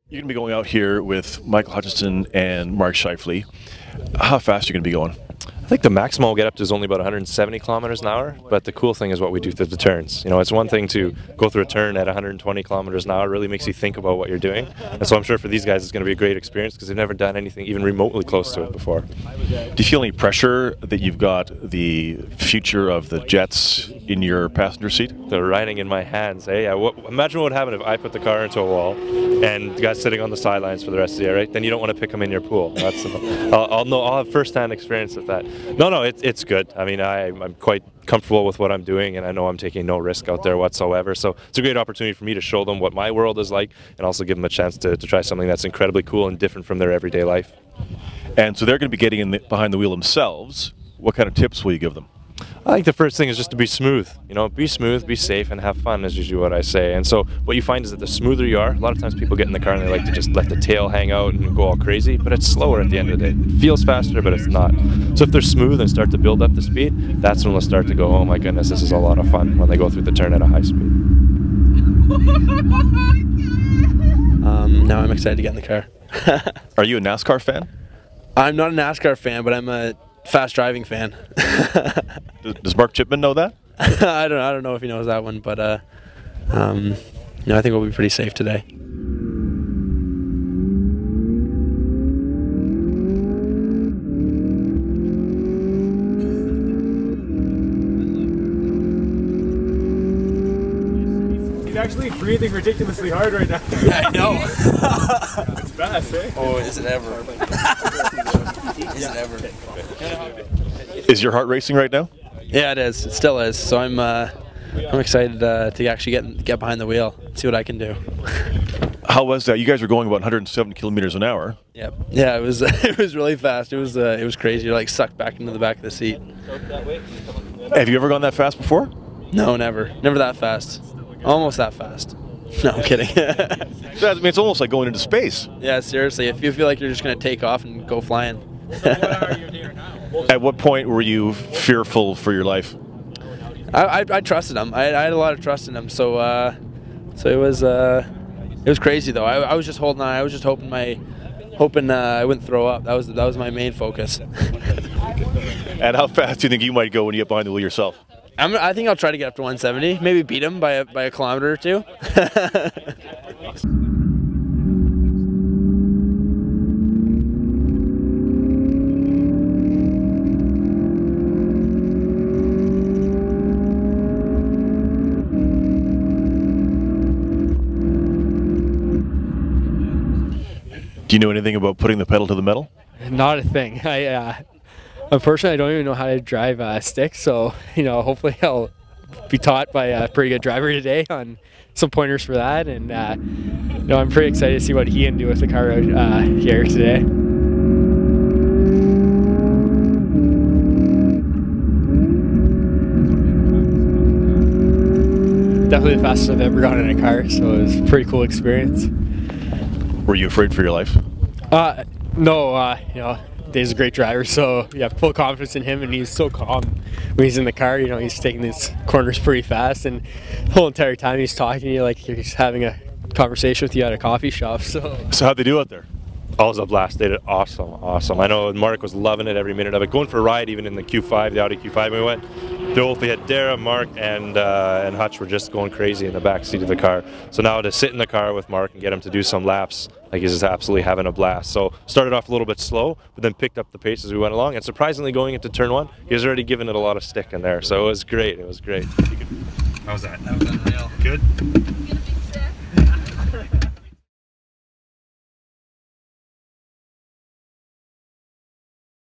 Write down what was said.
You're going to be going out here with Michael Hutchinson and Mark Scheifele. How fast are you going to be going? I think the maximum we'll get up to is only about 170 kilometers an hour, but the cool thing is what we do through the turns. You know, it's one thing to go through a turn at 120 kilometers an hour. It really makes you think about what you're doing. And so I'm sure for these guys it's going to be a great experience because they've never done anything even remotely close to it before. Do you feel any pressure that you've got the future of the Jets in your passenger seat? They're riding in my hands, eh? Imagine what would happen if I put the car into a wall and the guy's sitting on the sidelines for the rest of the year, right? Then you don't want to pick him in your pool. I'll have first-hand experience with that. No, it's good. I mean, I'm quite comfortable with what I'm doing, and I know I'm taking no risk out there whatsoever. So it's a great opportunity for me to show them what my world is like and also give them a chance to try something that's incredibly cool and different from their everyday life. And so they're going to be getting behind the wheel themselves. What kind of tips will you give them? I think the first thing is just to be smooth. You know, be smooth, be safe, and have fun is usually what I say. And so what you find is that the smoother you are, a lot of times people get in the car and they like to just let the tail hang out and go all crazy, but it's slower at the end of the day. It feels faster, but it's not. So if they're smooth and start to build up the speed, that's when they'll start to go, oh my goodness, this is a lot of fun when they go through the turn at a high speed. Now I'm excited to get in the car. Are you a NASCAR fan? I'm not a NASCAR fan, but I'm a fast driving fan. Does Mark Chipman know that? I don't know if he knows that one, but I think we'll be pretty safe today. He's actually breathing ridiculously hard right now. Yeah, I know. It's fast, eh? Oh, is it ever? Is it ever? Is your heart racing right now? Yeah, it is. It still is. So I'm excited to actually get behind the wheel, see what I can do. How was that? You guys were going about 170 kilometers an hour. Yep. Yeah, it was it was really fast. It was crazy. You're like sucked back into the back of the seat. Have you ever gone that fast before? No, never. Never that fast. Almost that fast. No, I'm kidding. I mean, it's almost like going into space. Yeah, seriously. If you feel like you're just going to take off and go flying. At what point were you fearful for your life? I trusted him. I had a lot of trust in him. So it was crazy though. I was just holding on. I was just hoping I wouldn't throw up. That was my main focus. And how fast do you think you might go when you get behind the wheel yourself? I think I'll try to get up to 170. Maybe beat him by a kilometer or two. Do you know anything about putting the pedal to the metal? Not a thing. Unfortunately, I don't even know how to drive a stick, so hopefully I'll be taught by a pretty good driver today on some pointers for that, and I'm pretty excited to see what he can do with the car out here today. Definitely the fastest I've ever gone in a car, so it was a pretty cool experience. Were you afraid for your life? No, Dave's a great driver, so you have full confidence in him, and he's so calm when he's in the car. He's taking these corners pretty fast, and the whole entire time he's talking to you like he's having a conversation with you at a coffee shop. So how'd they do out there? All was a blast. They did awesome. I know Mark was loving it every minute of it. Going for a ride even in the Q5, the Audi Q5 we went. We had Dara, Mark, and Hutch were just going crazy in the back seat of the car. So now to sit in the car with Mark and get him to do some laps, like he's just absolutely having a blast. So started off a little bit slow, but then picked up the pace as we went along. And surprisingly, going into turn one, he was already giving it a lot of stick in there. So it was great. It was great. How's that? That was unreal. Good?